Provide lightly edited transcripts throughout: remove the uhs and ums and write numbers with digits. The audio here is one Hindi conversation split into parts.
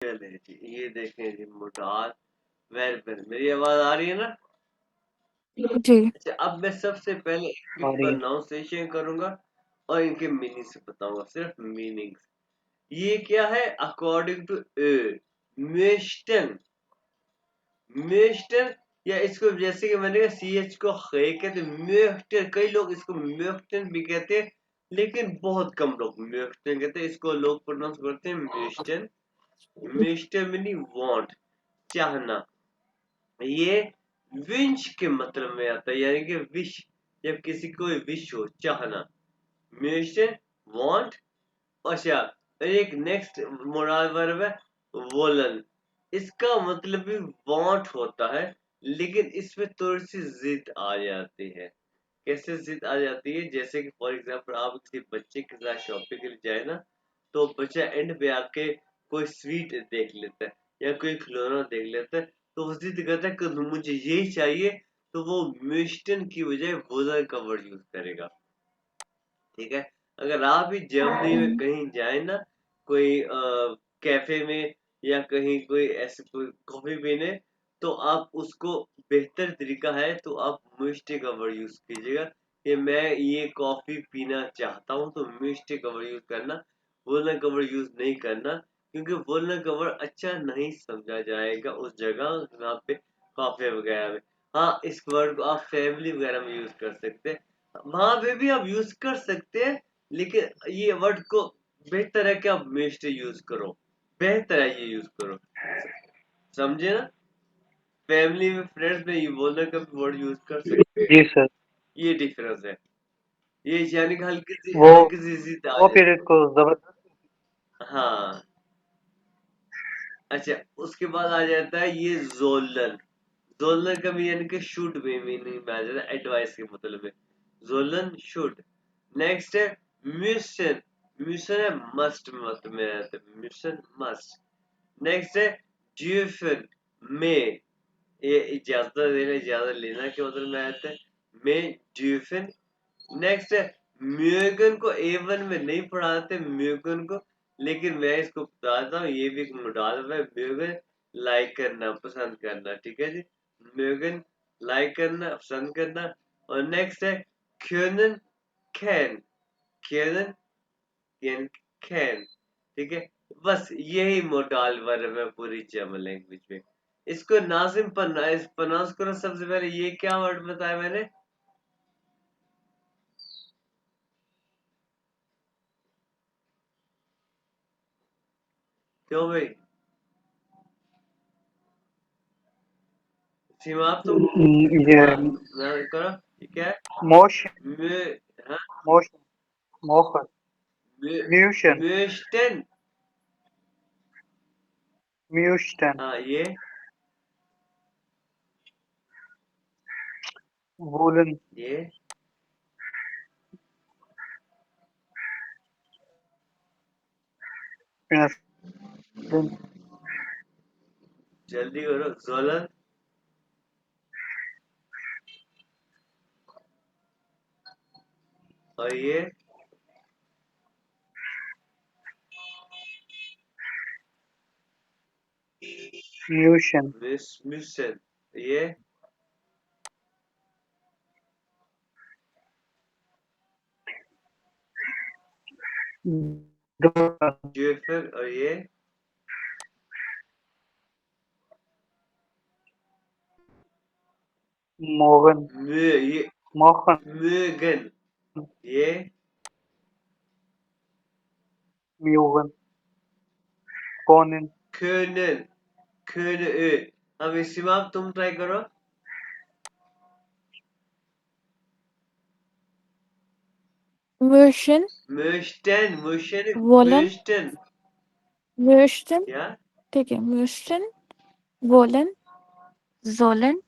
चले जी, ये देखें जी मोडाल वेर्ब। मेरी आवाज आ रही है ना? जी। अच्छा, अब मैं सबसे पहले इनकी आ रही है। प्रोनाउंसिएशन करूंगा और इनके मीनिंग से बताऊंगा, सिर्फ मीनिंग्स। ये क्या है? According to Meston. मेस्टन, या इसको जैसे कि मैंने कहा सी एच को खे कहते, मेस्टन। कई लोग इसको मेस्टन भी कहते हैं, लेकिन बहुत कम लोग मेस्टन कहते हैं। इसको लोग प्रोनाउंस करते हैं मेस्टन। मेस्टन मीनिंग वांट, चाहना। ये विश के मतलब में आता है, यानी कि विश, जब किसी को विश हो, चाहना। Mason, want. अच्छा, एक नेक्स्ट मोरल वर्ब है वोलन। इसका मतलब भी वांट होता है, लेकिन इसमें थोड़ी सी जिद आ जाती है। कैसे जिद आ जाती है? जैसे कि फॉर एग्जांपल आप किसी बच्चे के साथ शॉपिंग के लिए जाए ना, तो बच्चा एंड पे आके कोई स्वीट देख लेता है या कोई खिलौना देख लेता है, तो वो जिद करता है कि मुझे यही चाहिए, तो वो मिस्टन की बजाय वोलन का वर्ड यूज करेगा। ठीक है? अगर आप भी जर्मनी में कहीं जाए ना, कोई कैफे में या कहीं कोई ऐसे कोई कॉफी पीने, तो आप उसको बेहतर तरीका है तो आप मिस्टे का वर्ड यूज कीजिएगा कि मैं ये कॉफी पीना चाहता हूँ, तो मिस्टे का वर्ड यूज करना, वोलन का वर्ड यूज नहीं करना, क्योंकि वोलन का वर्ड अच्छा नहीं समझा जाएगा उस जगह जहाँ पे कॉफी वगैरह में। हाँ, इस वर्ड को आप फैमिली वगैरह में यूज कर सकते हैं, वहां पे भी आप यूज कर सकते हैं, लेकिन ये वर्ड को बेहतर है कि आप मिस्ट यूज करो। बेहतर है ये यूज करो, समझे ना? फैमिली में, फ्रेंड्स में ये बोलने का भी वर्ड यूज कर सकते हैं। जी सर। ये डिफरेंस है। ये यानी कि वो हल्की सी जिद आ वो जाए। फिर इसको जबरदस्त। हाँ। अच्छा, उसके बाद आ जाता है ये जोलन। जोलन का भी यानी कि शुड में मीनिंग में आ जाता है, एडवाइस के मतलब में। Jolen should. नेक्स्ट है मिशन। मिशन है मस्ट मत में आता है, मिशन मस्ट। नेक्स्ट है ड्यूफन, में। ये इजाजत देना, इजाजत लेना के मतलब में आता है, में ड्यूफन। नेक्स्ट है म्यूगन को A1 में नहीं पढ़ाते, म्यूगन को, लेकिन मैं इसको बताता हूँ, ये भी एक मॉडल है। म्यूगन लाइक करना, पसंद करना। ठीक है जी, म्यूगन लाइक करना, पसंद करना। और नेक्स्ट है क्यूनन कैन। क्यूनन कैन, कैन। ठीक है, बस यही मॉडल वर्ब है पूरी जर्मन लैंग्वेज में। इसको नाजिम प्रोनाउंस करो सबसे पहले। ये क्या वर्ड बताया मैंने? क्यों भाई? सीमा आप तुम ये हाँ ना करो। ये क्या है? मोशन म्यू, हाँ, मोशन मोशन म्यूशन म्यूस्टन। म्यूस्टन हाँ, ये वुलन ये पेनिसिलिन जल्दी करो, जोलन। और ये म्यूशन म्यूसन। ये ज्यूफर। और ये मोगन ये मोहन म्यूगन। ये म्यूगन कॉनिन क्यूनन, क्यून। अब इसी में आप तुम ट्राई करो। म्यूशन, म्यूस्टन, म्यूशन, वोलन, म्यूस्टन। म्यूस्टन। क्या? ठीक है, म्यूस्टन, वोलन, जोलन,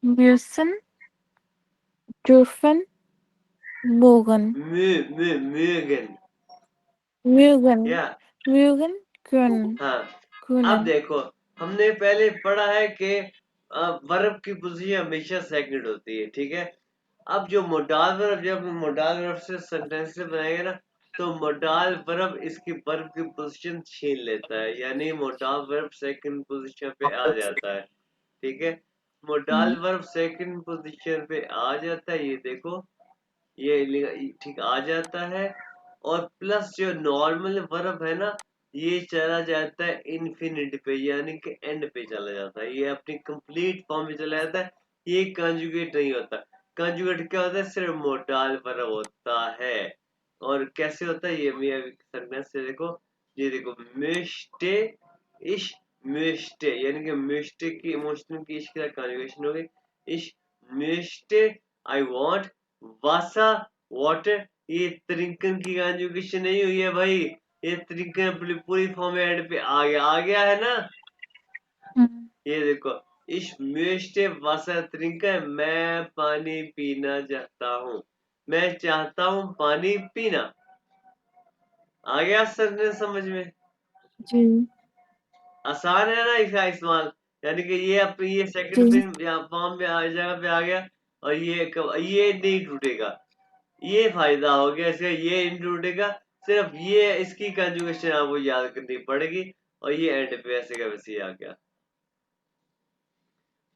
म्यूसन, ड्यूफन, मोगन, म्यूगन। म्यूगन, क्या? म्यूगन, क्यून, हाँ। अब क्यूनन। देखो, हमने पहले पढ़ा है कि वर्ब की पोजीशन हमेशा सेकंड होती है। ठीक है, अब जो मोडाल वर्ब, जब मोडाल वर्ब से सेंटेंस बनाएंगे ना, तो मोडाल वर्ब इसकी वर्ब की पोजीशन छीन लेता है, यानी मोडाल वर्ब सेकंड पोजीशन पे आ जाता है। ठीक है, मोडाल वर्ब सेकंड पोजीशन पे आ जाता है, ये देखो ये ठीक आ जाता है। और प्लस जो नॉर्मल वर्ब है ना, ये चला जाता है इन्फिनिट पे, यानी कि एंड पे चला जाता है, ये अपनी कंप्लीट फॉर्म में चला जाता है, ये कंजुगेट नहीं होता। कंजुगेट क्या होता है, सिर्फ मोडाल वर्ब होता है। और कैसे होता है ये मैं अभी सेंटेंस से देखो, ये देखो मिस्टे इश मिस्टे, यानी कि मिस्टे की इमोशनल की इश के साथ कंजुगेशन हो गई, इश मिस्टे आई वांट वासा वाटर, ये त्रिंकन की कंजुगेशन नहीं हुई है भाई, ये त्रिंकन पूरी फॉर्म एंड पे आ गया है ना। ये देखो इस मिस्टे वासा त्रिंकन, मैं पानी पीना चाहता हूँ, मैं चाहता हूँ पानी पीना। आ गया सर समझ में? जी आसान है ना इसका इस्तेमाल, यानी कि ये अपनी ये सेकंड जी फिल्म या फॉर्म में आ जगह पे आ गया, और ये नहीं टूटेगा, ये फायदा हो गया इसका, ये नहीं टूटेगा, सिर्फ ये इसकी कंजुगेशन आपको याद करनी पड़ेगी, और ये एंड पे ऐसे का वैसे ही आ गया।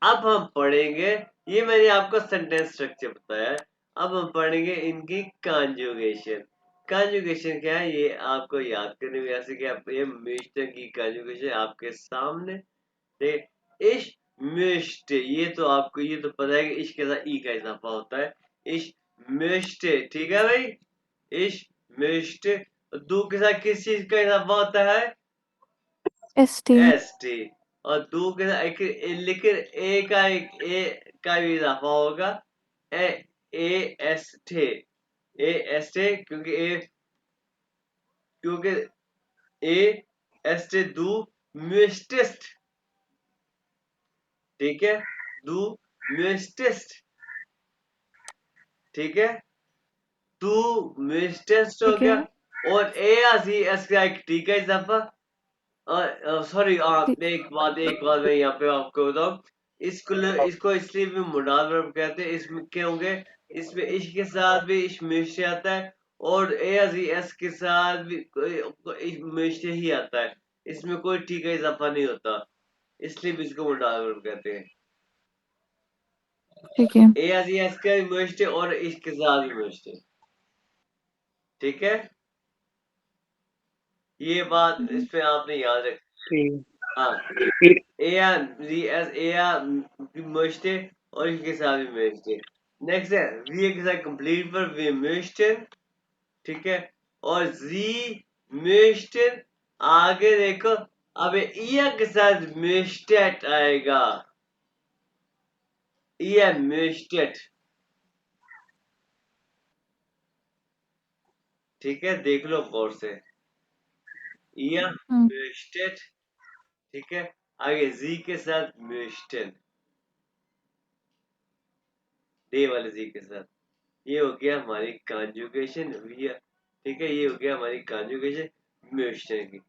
अब हम पढ़ेंगे, ये मैंने आपको सेंटेंस स्ट्रक्चर बताया है, अब हम पढ़ेंगे इनकी कंजुगेशन। कंजुगेशन क्या है ये आपको याद करने में, ऐसे कि ये मिस्टर की कंजुगेशन आपके सामने। इश मिस्ट, ये तो आपको ये तो पता है कि इश के साथ ई का इजाफा होता है, इश मिस्ट, ठीक है भाई, इश मिस्ट। दू के साथ किस चीज का इजाफा होता है, ST एस टी। और दू के साथ लेकिन ए का भी इजाफा होगा, ए ए एस टे, ए एस टे, क्योंकि ए एस टे दू मिस्टेस्ट, ठीक है, दू मिस्टेस्ट, ठीक है, टू मिस्टेस्ट हो ठीक गया। है और ए सी एस का एक टी का इजाफा, सॉरी एक बात मैं यहाँ पे आपको बताऊं, इसको इसलिए भी मोडाल वर्ब कहते हैं, इसमें क्या होंगे, इसमें इश के साथ भी इश मिश्र आता है, और ए एस के साथ भी इश मिश्र ही आता है, इसमें कोई टी का इजाफा नहीं होता, इसलिए भी इसको मोडाल वर्ब कहते हैं। ठीक है ए एस का भी मिश्र और इश के साथ भी मिश्र, ठीक है, ये बात इस पे आपने याद रख। ठीक हाँ, है möchte और इसके साथ भी möchte। नेक्स्ट है wir के साथ कंप्लीट पर wir möchten, ठीक है, और sie möchten, आगे देखो, अब ihr के साथ möchtet आएगा, ihr möchtet, ठीक है, देख लो गौर से, ihr möchtet, ठीक है, आगे sie के साथ möchten, डे वाले जी के साथ, ये हो गया हमारी कॉन्जुगेशन, ठीक है, ये हो गया हमारी कॉन्जुगेशन म्यूशन की।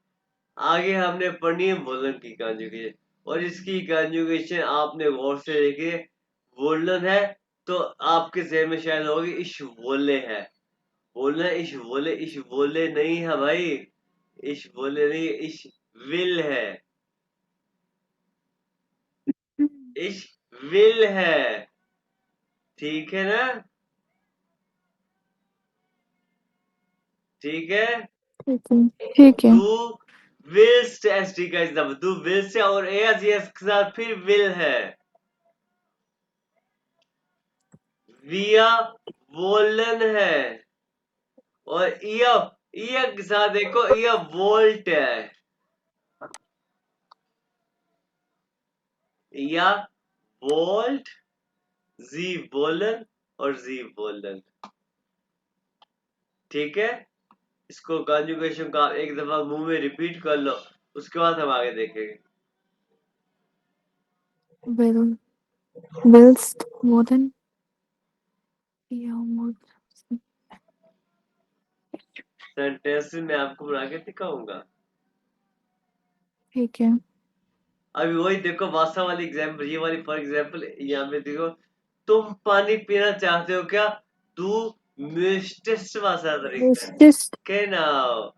आगे हमने पढ़नी है वोलन की कॉन्जुगेशन, और इसकी कॉन्जुगेशन आपने गौर से देखी है, वोलन है तो आपके जहन में शायद होगी इश वोले है, बोलना इश वोले नहीं है भाई, इश वोले नहीं, इश विल है, इश विल है, ठीक है ना, ठीक है, ठीक है डू विल्स एसटी का इस्तेमाल, डू विल्स है और एस के साथ फिर विल है, विया वोलन है, और ईया के साथ देखो ईया वोल्ट है, ईया वोल्ट, जी वोलन और जी वोलन, ठीक है, इसको कॉन्जुगेशन का एक दफा मुंह में रिपीट कर लो, उसके बाद हम आगे देखेंगे। will whilst wooden या सेंटेंस में आपको बना के दिखाऊंगा। ठीक है अभी वही देखो वासा वाली एग्जाम्पल, ये वाली फॉर एग्जाम्पल यहाँ पे देखो, तुम पानी पीना चाहते हो क्या, तू Müsstest Wassertrinken. Müsstest. Genau.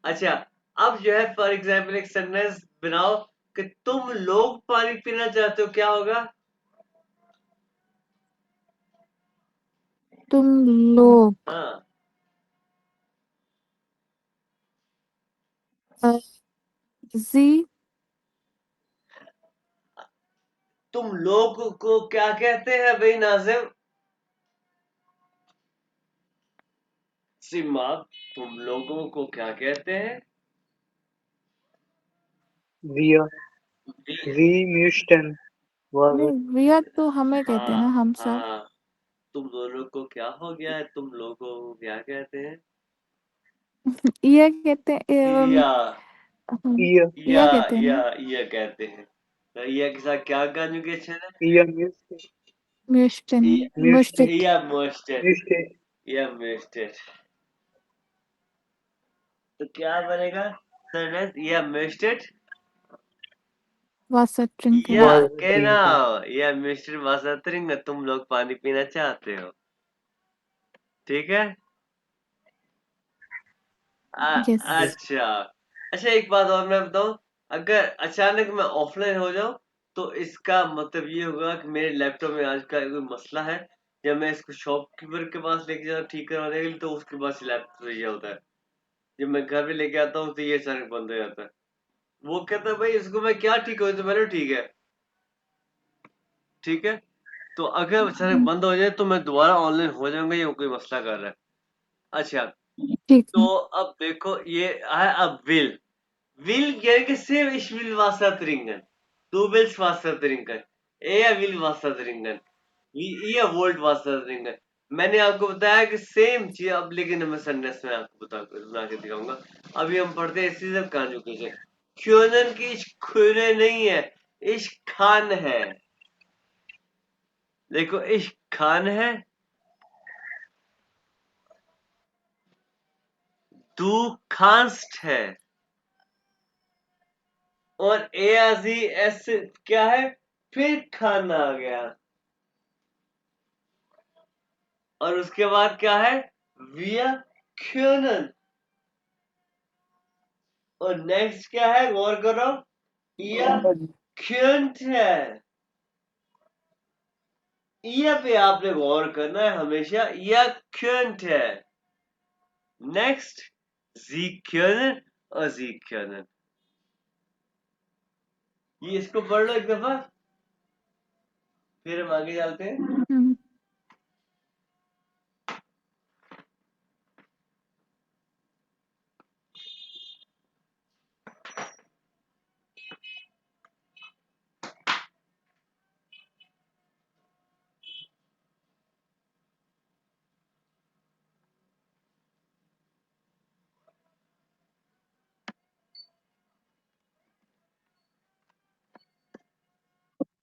अच्छा, अब जो है फॉर एग्जाम्पल एक सेंटेंस बनाओ कि तुम लोग पानी पीना चाहते हो, क्या होगा? तुम लोग हाँ, जी तुम लोग को क्या कहते हैं भाई नाजिम? सिमा, तुम लोगों को क्या कहते हैं? Wir. Sie möchten. Was? नहीं, वियर तो हमें कहते हैं ना, हाँ हम सब। हाँ, तुम दोनों को क्या हो गया है? तुम लोगों को क्या कहते हैं? ये कहते हैं या Ihr. या कहते हैं ना, या कहते हैं। तो या के साथ क्या कॉन्जुगेशन है? Ihr müsst. म्यूस्टन Müsst. म्यूस्टिक या मोस्टेड, Müsst. या मोस्टेड। तो क्या बनेगा सेंटेंस? या मोस्टेड वाटर ड्रिंकिंग। या Was कहना, trinken. या मिस्टर वासतरिंग, तुम लोग पानी पीना चाहते हो, ठीक है? यस। अच्छा अच्छा, एक बात और मैं बताऊं, अगर अचानक मैं ऑफलाइन हो जाऊं तो इसका मतलब ये होगा कि मेरे लैपटॉप में आज का कोई मसला है, जब मैं इसको शॉपकीपर के पास लेके जाता ठीक करवाने के लिए तो उसके पास लैपटॉप ये होता है, जब मैं घर पे लेके आता हूँ तो ये अचानक बंद हो जाता है। वो कहता है भाई इसको मैं क्या ठीक करूँ? तो मैंने ठीक है, ठीक है। तो अगर अचानक बंद हो जाए तो मैं दोबारा ऑनलाइन हो जाऊंगा, ये कोई मसला कर रहा है। अच्छा, ठीक तो है। अब देखो ये है अब will. Will gerekirse ich will Wasser trinken. Du willst Wasser trinken. Er will Wasser trinken. Ihr wollt Wasser trinken. मैंने आपको बताया कि सेम चीज अब, लेकिन मैं सेंटेंस में आपको बना के दिखाऊंगा। अभी हम पढ़ते हैं इसी सब कॉन्जुगेशन। क्योनन की इश खूने नहीं है, इश खान है। देखो इश खान है, दू खांस्ट है, और ए आजी एस क्या है, फिर खाना आ गया, और उसके बाद क्या है, विया क्योनन, और नेक्स्ट क्या है, गौर करो, या क्योंट है। या पे आपने गौर करना है हमेशा, या क्योंट है। नेक्स्ट जी क्योनन और जी क्योनन। ये इसको पढ़ लो एक दफा, फिर हम आगे चलते हैं।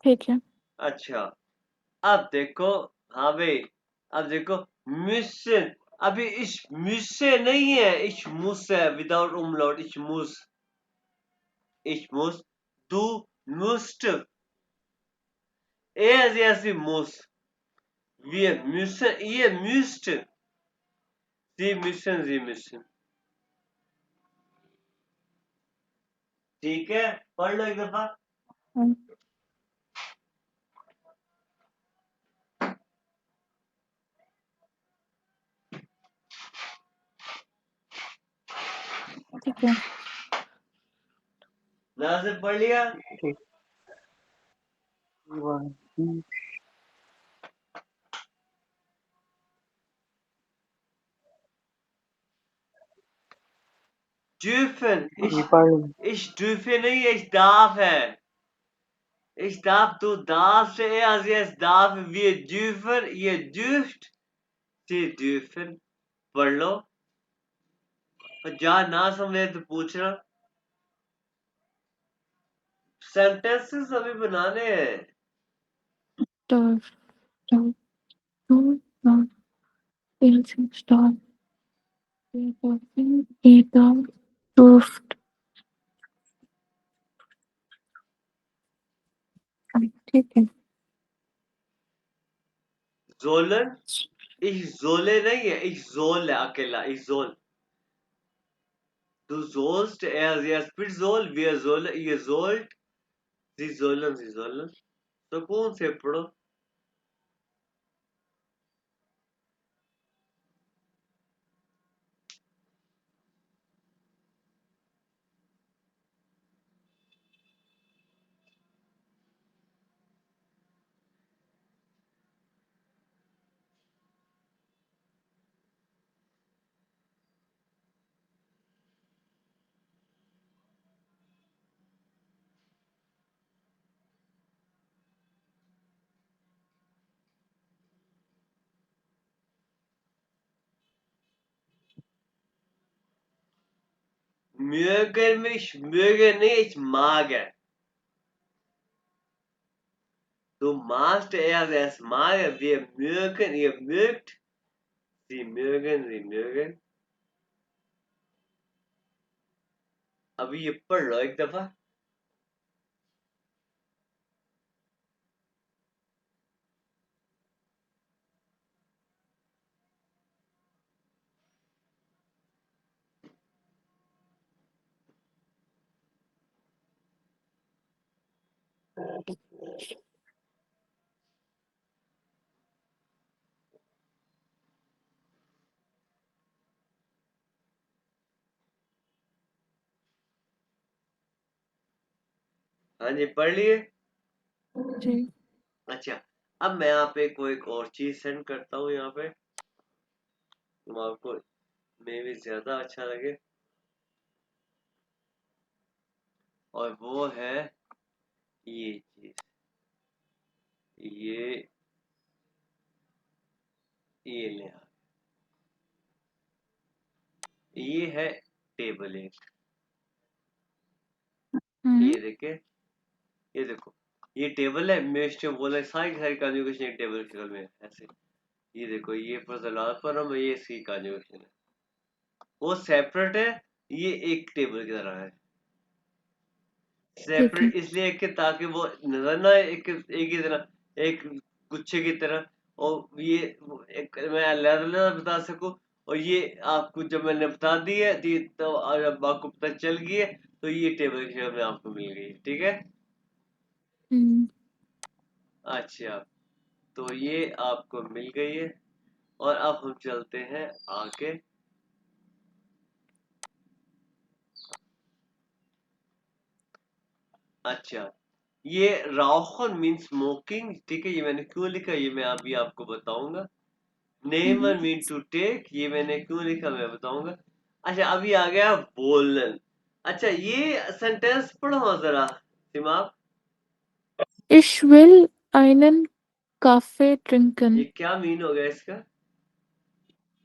ठीक है। अच्छा, अब देखो, हाँ भाई, अब देखो मिशन, अभी इस मुझसे नहीं है, इस मुझ है विदाउट umlaut, इस मुझ, इस मुझ, du musst, er sie muss, wir müssen, ihr müsst, sie müssen, ठीक है? पढ़ लो एक दफा। हाँ, ठीक है। ना से पढ़ लिया? Was. dürfen, Nepal. ich dürfe नहीं, ich darf है, ich darf, du darfst, er sie es darf, wir dürfen, ihr dürft, sie dürfen, पढ़ लो, और जहाँ ना समझे तो पूछना। सेंटेंसेस अभी बनाने हैं। Darf, darf, du, darf, Pilzen, darf, wir dürfen, ihr darf, dürft. ठीक है। Sollen, Ich solle नहीं है, ich soll है अकेला, ich soll. Du sollst, er spielt soll, wir sollen, ihr sollt, sie sollen. सुकून से पढ़ो. Mögen mich, mögen nicht, mag. Du magst, es mag, wir mögen, ihr mögt, sie mögen. अभी ये पढ़ लो एक दफा. हाँ जी, पढ़ लिए. जी. अच्छा, अब मैं यहाँ पे कोई एक और चीज सेंड करता हूँ यहाँ पे, तुम आपको मे भी ज्यादा अच्छा लगे, और वो है ये चीज, ये ले आ. ये है टेबल एक. ये देखे, ये देखो, ये टेबल है. मैं इसमें बोला सारी सारी कॉन्जुगेशन एक टेबल की शक्ल में है, ऐसे. ये देखो, ये पर ये इसकी कॉन्जुगेशन है, वो सेपरेट है, ये एक टेबल की तरह है. ठीक है. सेपरेट इसलिए कि ताकि वो नजर ना आए एक एक ही तरह, एक गुच्छे की तरह. और ये एक मैं अलग-अलग बता सकूं, और ये आपको जब मैंने बता दी है तो जब आपको पता चल गई है, तो ये टेबल की शक्ल में आपको मिल गई. ठीक है. अच्छा, तो ये आपको मिल गई है, और अब हम चलते हैं आगे. अच्छा, ये राउखन मीन स्मोकिंग. ठीक है, ये मैंने क्यों लिखा ये मैं अभी आपको बताऊंगा. नेमर मीन टू टेक, ये मैंने क्यों लिखा मैं बताऊंगा. अच्छा, अभी आ गया बोलन. अच्छा, ये सेंटेंस पढ़ो जरा दिमाग. Ich will einen Kaffee trinken. ये क्या मीन हो गया इसका.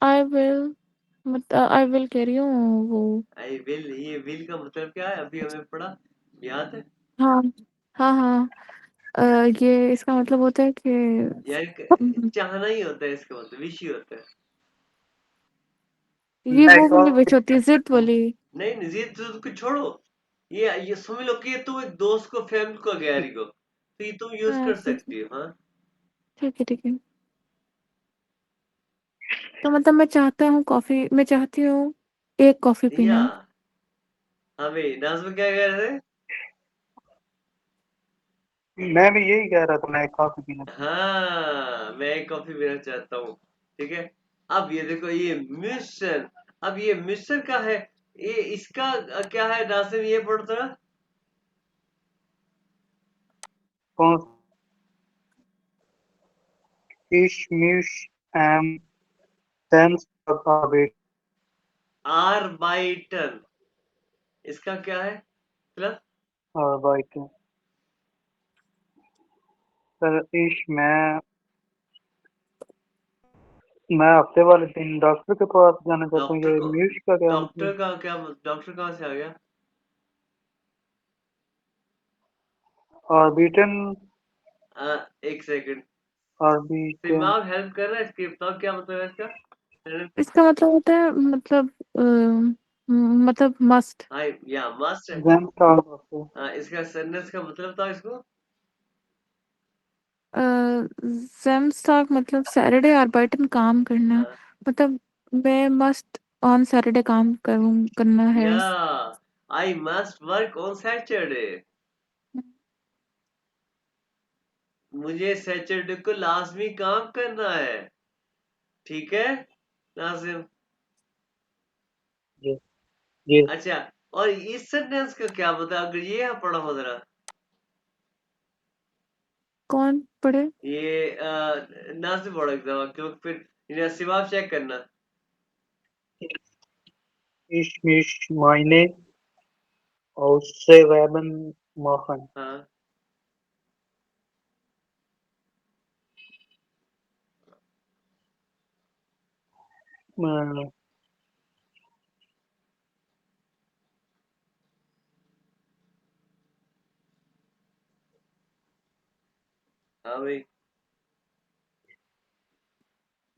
I will I will कह रही हूँ वो. आई विल, ये विल का मतलब क्या है, अभी हमें पढ़ा, याद है. हाँ हाँ. ये इसका मतलब होता है कि यार चाहना ही होता है इसका मतलब, विश ही होता है. ये वो वाली विच होती है, जिद वाली. नहीं नहीं, ये तो कुछ छोड़ो. ये समझ लो कि ये तुम एक दोस्त को, फैमिली को, गैरी को, तो ये तुम यूज कर ठीक सकती हो. हाँ, ठीक है. तो मतलब मैं चाहती हूँ एक कॉफी या पीना. हमें नाज़ क्या कह रहे थे. मैं भी यही कह रहा था, मैं कॉफी पीना. हाँ, मैं एक कॉफी पीना चाहता हूँ. ठीक है. अब ये देखो, ये मिशन, अब ये मिशन का है, ये इसका क्या है नासिम, ये पढ़ता ना. कौन Ich mich Arbeit. आर्बाइटन, इसका क्या है मतलब. Arbeiten. सर मैं हफ्ते वाले दिन डॉक्टर के पास जाना चाहता हूँ. डॉक्टर ये को, म्यूज का क्या मतलब. डॉक्टर का क्या, डॉक्टर कहाँ से आ गया. ऑर्बिटन. एक सेकंड, ऑर्बिटन. दिमाग हेल्प कर रहा है इसके, बताओ क्या मतलब है इसका. इसका मतलब होता है मतलब मस्ट. हाँ, या मस्ट है. Then start. इसका सेंटेंस का मतलब था इसको. Samstag मतलब सैटरडे arbeiten काम करना, हाँ, मतलब मैं मस्ट ऑन सैटरडे काम करना है। yeah, I must work on Saturday. मुझे सैटरडे को लाजमी काम करना है, ठीक है नाजिम? जी जी। अच्छा, और इस सेंटेंस का क्या मतलब, अगर ये यहाँ पढ़ा हो जरा, कौन पढ़े? ये नाजिम पढ़ो एकदम, क्योंकि फिर इन्हें सिवाब चेक करना। Ich mich meine Hausaufgaben machen. हाँ, Äh, हाँ भाई,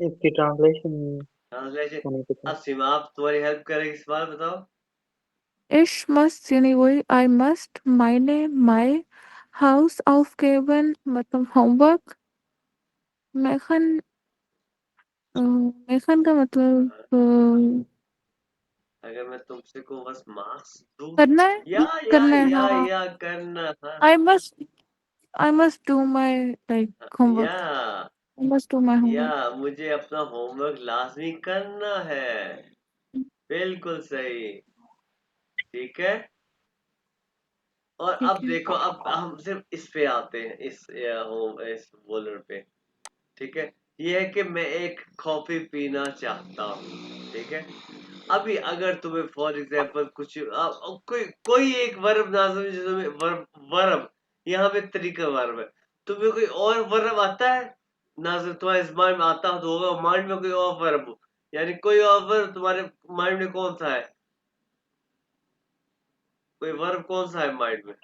इसकी ट्रांसलेशन ट्रांसलेशन। होनी पता। अब सीमा आप तुम्हारी हेल्प करेगी, इस बार बताओ। Ich must यानी वही I must meine my Hausaufgaben मतलब होमवर्क। machen machen का मतलब अगर मैं तुमसे को बस मार्क्स दूं, करना है, या या करना है, या हाँ। या करना, हाँ, I must do my like homework. या I must do my या homework. मुझे अपना होमवर्क लाजमी करना है, बिल्कुल सही, ठीक है। और ठीक अब है। देखो, अब हम सिर्फ इस पे आते हैं, इस बोलर पे, ठीक है। ये है कि मैं एक कॉफी पीना चाहता हूँ, ठीक है। अभी अगर तुम्हें फॉर एग्जांपल कुछ कोई एक वर्ब नाज़िम, जिसमें वर्ब यहाँ पे तरीका वर्ब है, तुम्हें कोई और वर्ब आता है नाज़िम? तुम्हारे माइंड में आता तो होगा, माइंड में कोई और वर्ब हो, यानी कोई और वर्ब तुम्हारे माइंड में कौन सा है? कोई वर्ब कौन सा है माइंड में?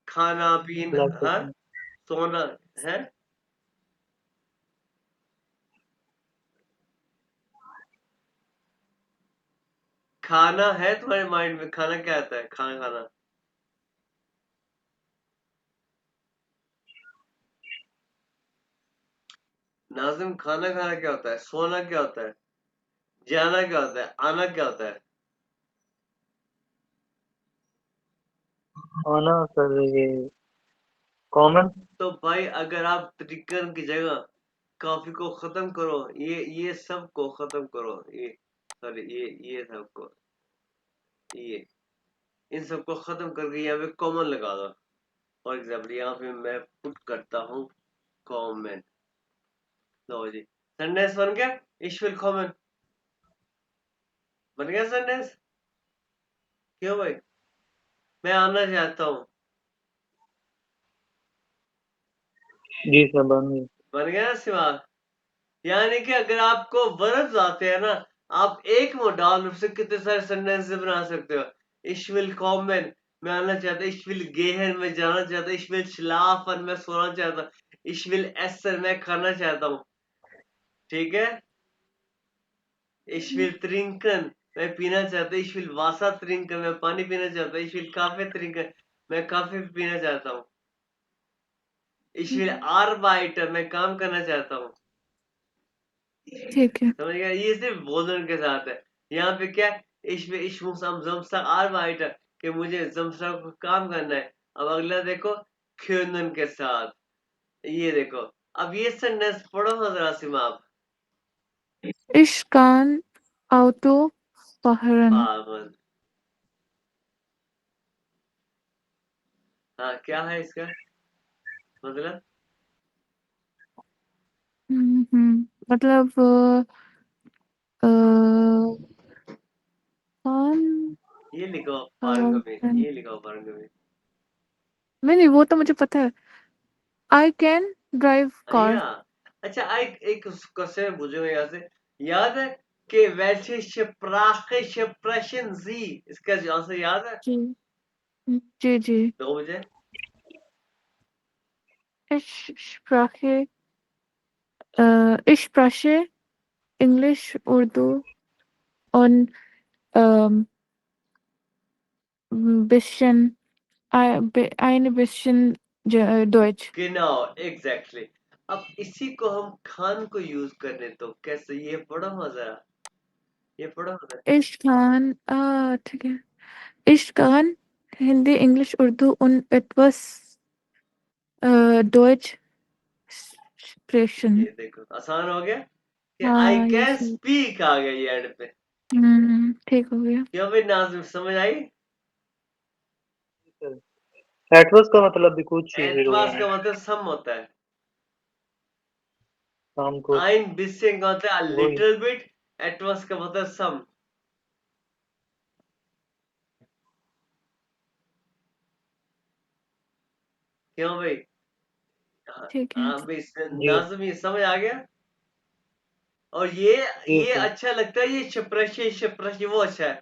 खाना पीना, लाइक हाँ, करते सोना है, खाना है तुम्हारे माइंड में, खाना क्या आता है, खाना खाना? नाजिम खाना खाना क्या होता है, सोना क्या होता है, जाना क्या होता है, आना क्या होता है? आना सर ये कॉमन। तो भाई अगर आप ट्रिगर की जगह कॉफी को खत्म करो, ये सब को खत्म करो, ये सॉरी, ये सबको, ये इन सबको खत्म करके यहाँ पे कॉमन लगा दो। फॉर एग्जाम्पल यहाँ पे मैं पुट करता हूँ कॉमन, लो जी, सेंटेंस बन गया, इश विल कॉमन, बन गया सेंटेंस। क्यों भाई, मैं आना चाहता हूँ, जी सर बन गई। बन गया ना सिवा। यानी कि अगर आपको वर्ब्स आते हैं ना, आप एक मोडाल से कितने सारे सेंटेंस बना सकते हो। इश विल कॉमन, मैं आना चाहता, इश विल गेहन, मैं जाना चाहता, इश विल schlafen, मैं सोना चाहता, इश विल एसर, मैं खाना चाहता हूँ, ठीक है। इश विल trinken, मैं पीना चाहता, इश विल वासा trinken, मैं पानी पीना चाहता, इश विल काफे trinken, मैं काफी पीना चाहता हूँ, इश विल arbeiten, मैं काम करना चाहता हूँ, ठीक है। समझ गया? ये सिर्फ बोलने के साथ है। यहाँ पे क्या, इश मुसम जमसा arbeiten, कि मुझे जमसा को काम करना है। अब अगला देखो, können के साथ, ये देखो। अब ये सेंटेंस पढ़ो ना जरा सिमा आप। Ich kann Auto fahren. पागल, हाँ, क्या है इसका मतलब? मतलब अ, kann ये लिखो पारंग में, fahren. ये लिखो पारंग में। नहीं, वो तो मुझे पता है। I can drive car. या अच्छा, एक क्वेश्चन पूछूंगा यहाँ से, याद है कि welche Sprache sprechen Sie, इसका आंसर याद है? जी जी जी। 2 बजे। Ich spreche ich spreche English, Urdu und bisschen Eine bisschen Deutsch. genau, exactly. अब इसी को हम खान को यूज करने तो कैसे, ये पढ़ो मजा, ये पढ़ो मजा। Ich kann, ठीक है। Ich kann Hindi, English, Urdu und etwas Deutsch sprechen. ये देखो आसान हो गया कि आई हाँ, ये कैन सही। स्पीक आ गया ये एंड पे। ठीक हो गया। क्यों भाई नाज़िम, समझ आई? एटवस का मतलब भी कुछ चीजें हुए एतवास हैं का मतलब सम होता है। शाम को आइन बिसिंग का होता है वही लिटिल बिट, एटवास का मतलब सम। क्यों भाई? ठीक है। हाँ भाई, जी नाज़िम ये समझ आ गया। और ये सर अच्छा लगता है, ये शप्रशी शप्रशी वो अच्छा है।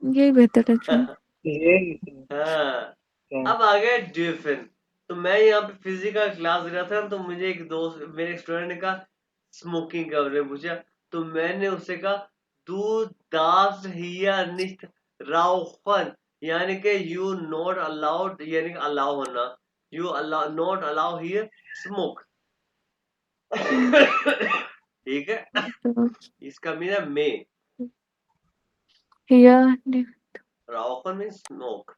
यही बेहतर लग रहा है। ये हाँ। क्या अब आ गया डिफिन। तो मैं यहाँ पे फिजिकल क्लास ले रहा था, तो मुझे एक दोस्त, मेरे स्टूडेंट ने कहा स्मोकिंग का बारे में पूछा, तो मैंने उससे कहा du darfst hier nicht rauchen, यानी कि यू नॉट अलाउड, यानी कि अलाउ होना, you allow not allow here smoke. ठीक है, तो इसका मीन है मे, hier rauchen मीन स्मोक।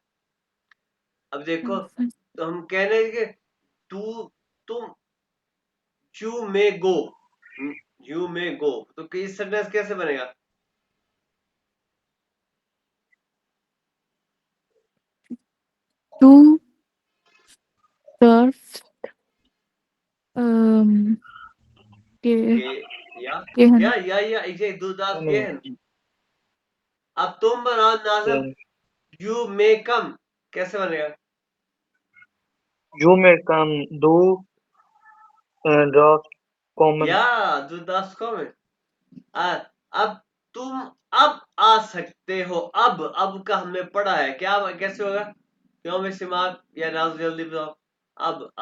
अब देखो, तो हम कह रहे हैं कि तू तुम you may go, you may गो, तो इस सेंटेंस कैसे बनेगा? du darfst ähm, के या gehen. या इसे दो दास के हैं। नहीं अब तुम बनाओ नाजब, यू मे कम, कैसे बनेगा? यू में कम दो ड्राफ्ट कॉमन या दो दास कम है। अब तुम अब आ सकते हो, अब का हमने पढ़ा है, क्या कैसे होगा? क्यों में सिमाग या नाज, जल्दी बताओ। अब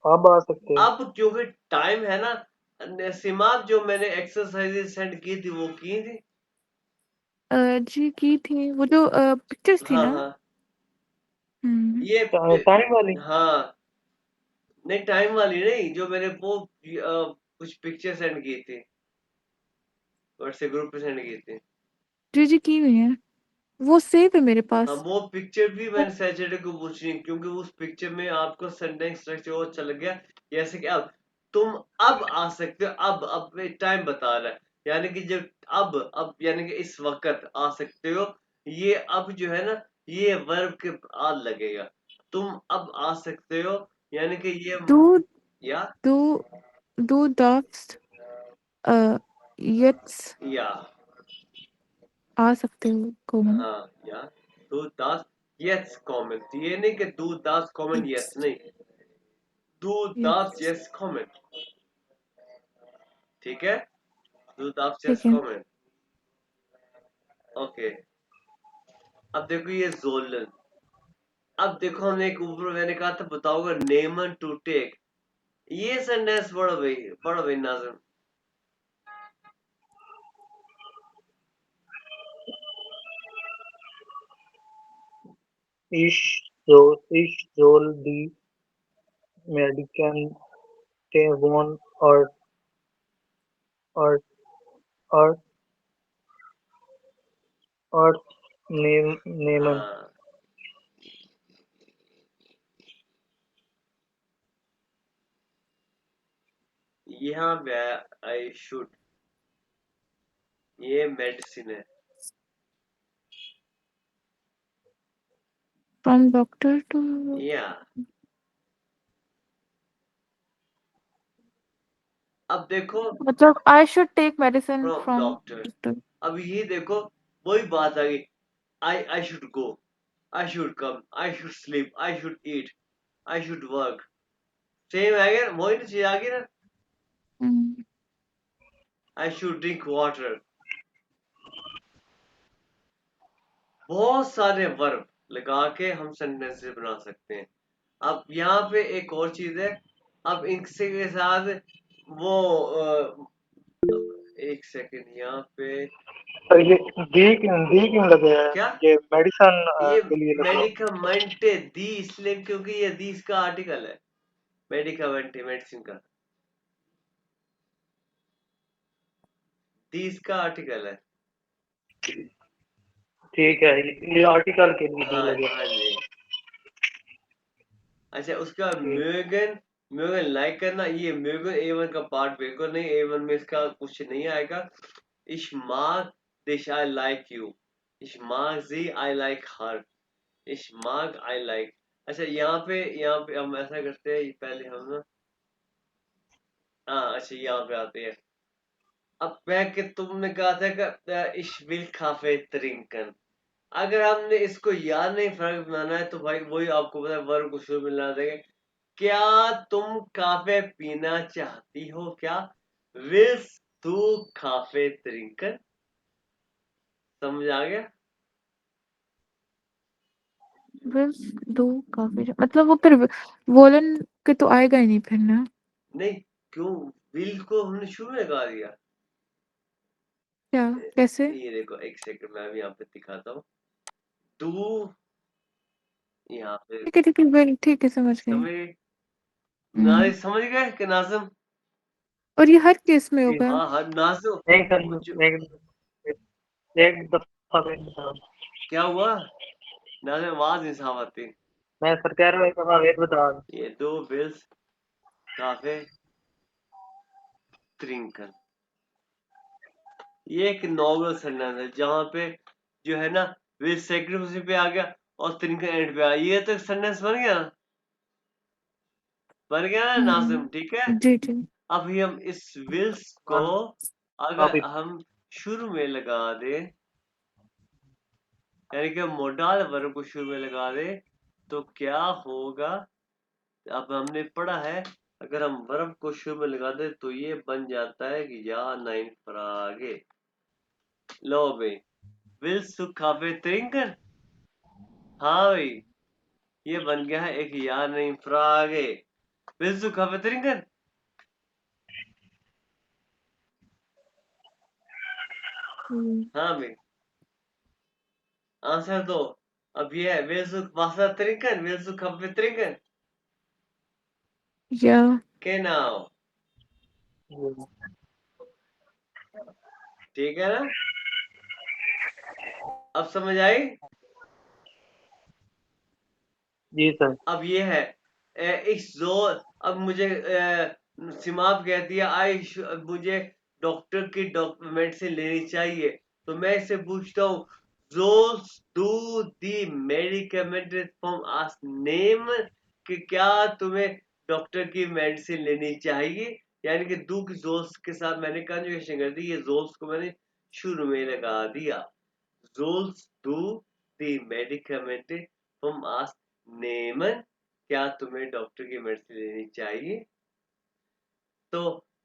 अब आ सकते हैं अब क्योंकि टाइम है ना, सिमाग जो मैंने एक्सरसाइजेस सेंड की थी वो की थी। जी की थी वो जो पिक्चर्स थी हाँ ना। हाँ, हम्म। ये टाइम वाली हाँ, नहीं टाइम वाली नहीं, जो मैंने वो कुछ पिक्चर सेंड की थी, व्हाट्सएप ग्रुप पे सेंड की थी। जी की हुई है, वो सेव है मेरे हाँ, पास। वो पिक्चर भी वो मैंने सैटरडे को पूछनी है, क्योंकि उस पिक्चर में आपको सेंटेंस स्ट्रक्चर वो चल गया। जैसे कि अब तुम अब आ सकते हो, अब टाइम बता रहा है, यानी कि जब अब यानी कि इस वक्त आ सकते हो, ये अब जो है ना, ये वर्ब के बाद लगेगा। तुम अब आ सकते हो, यानी कि ये du या du du darfst jetzt या आ सकते हो कॉमन। हाँ या दो दास यस कमेंट, ये नहीं कि दो दास कमेंट यस, Jetzt नहीं, दो दास jetzt यस कमेंट। ठीक है, दो दास ठीक यस है। कमेंट। ओके, अब देखो ये जोलन। अब देखो, हमने एक ऊपर मैंने कहा था बताओगे नेमन टू टेक, ये सेंटेंस पढ़ो भाई Nazim. ich soll die Medikamente von Art, Art, Arzt nehmen हाँ, यहाँ पे आई शुड, ये मेडिसिन है। From doctor to या अब देखो, मतलब I should take medicine from from doctor. doctor. अब ये देखो, वही बात आ गई, I should go, I should come, I should sleep, I should eat, I should work, same है क्या? वही तो चीज आ गई ना। हम्म। I should drink water. बहुत सारे वर्ब लगा के हम सेंटेंसेस बना सकते हैं। अब यहाँ पे एक और चीज है, अब इनसे के साथ वो एक सेकंड यहाँ पे तो ये दी क्यों लगे है? क्या ये मेडिसन ये के लिए लगे हैं। मेडिकामेंट दी इसलिए क्योंकि ये दी इसका आर्टिकल है मेडिकामेंट मेडिसिन का दी इसका आर्टिकल है ठीक है, ये आर्टिकल के लिए दी हाँ लगे। हाँ जी अच्छा उसके बाद ठीक। म्यूगन म्यूगन लाइक करना ये म्यूगन A1 का पार्ट बिल्कुल नहीं A1 में इसका कुछ नहीं आएगा Ich mag dich I like you Ich mag sie I like her Ich mag I like अच्छा यहाँ पे हम ऐसा करते हैं पहले हम ना हाँ अच्छा यहाँ पे आते हैं अब मैं कि तुमने कहा था कि Ich will Kaffee trinken अगर हमने इसको याद नहीं फर्क बनाना है तो भाई वही आपको पता है वर्ब को शुरू में ला देंगे क्या तुम काफे पीना चाहती हो क्या विल्स तू काफे trinken समझ आ गया विल्स डू काफी मतलब वो फिर वोलन के तो आएगा ही नहीं फिर ना नहीं क्यों विल को हमने शुरू में लगा दिया क्या कैसे ये देखो एक सेकंड मैं भी यहाँ पे दिखाता हूँ तू यहाँ पे ठीक है विल ठीक है समझ गई समझ गए कि नाजिम और ये हर केस में होगा हाँ हाँ नाजिम एक दफा क्या हुआ नाजिम आवाज नहीं साफ आती मैं सर कह रहा हूँ, एक दफा वेट बता। ये दो विल्स काफे trinken ये एक नॉर्मल सेंटेंस है जहां पे जो है ना विल सेक्रिफाइस पे आ गया और trinken एंड पे आ ये तो सेंटेंस बन गया ना नाजिम ठीक है जी जी अभी हम इस विल्स को अगर हम शुरू में लगा दे यानी कि मोडाल वर्ब को शुरू में लगा दे तो क्या होगा अब हमने पढ़ा है अगर हम वर्ब को शुरू में लगा दे तो ये बन जाता है कि या नाइन फ्रागे लो भाई विल्स तू काफे trinken हाँ भाई ये बन गया है एक या नहीं फ्रागे विल्स तू काफे trinken हाँ भाई आंसर दो अब ये है विल्स तू वासा trinken विल्स तू काफे trinken या genau ठीक है ना अब समझ आई जी सर। अब ये है इस जोर अब मुझे सिमाप कहती है मुझे डॉक्टर की डॉक्यूमेंट से लेनी चाहिए तो मैं इससे पूछता हूँ जोल्स डू दी मेडिकेमेंट फ्रॉम आस नेम कि क्या तुम्हें डॉक्टर की मेडिसिन लेनी चाहिए यानी कि दू की जोल्स के साथ मैंने कंजुगेशन कर दी ये जोल्स को मैंने शुरू में लगा दिया जोल्स डू दी मेडिकेमेंट फ्रॉम आस नेमन क्या तुम्हें डॉक्टर की मेडिसिन लेनी चाहिए तो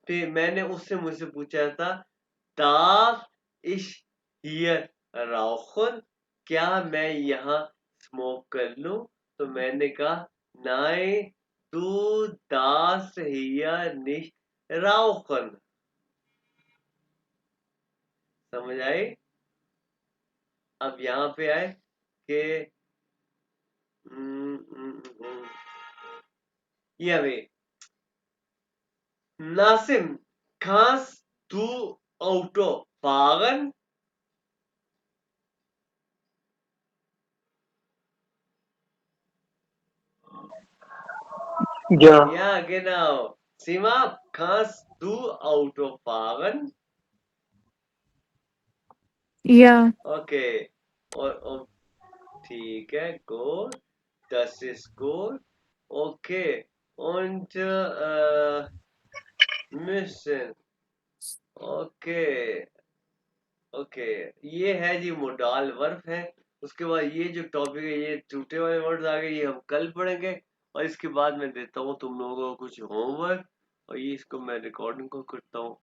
फिर मैंने उससे मुझसे पूछा था दाफ इश हियर राउखन क्या मैं यहाँ स्मोक कर लूं तो मैंने कहा नाई तू दास हियर निश राउखन समझ आई अब यहाँ पे आए कि ये वे नासिम kannst du Auto fahren? Ja, Ja, genau. Sima, kannst du Auto fahren? या Okay. और ठीक है, gut. Das ist gut. Okay. Und müssen. Okay. Okay ये है जी मोडाल वर्ब है उसके बाद ये जो टॉपिक है ये टूटे वाले वर्ड्स आ गए ये हम कल पढ़ेंगे और इसके बाद मैं देता हूँ तुम लोगों को कुछ होमवर्क और ये इसको मैं रिकॉर्डिंग को करता हूँ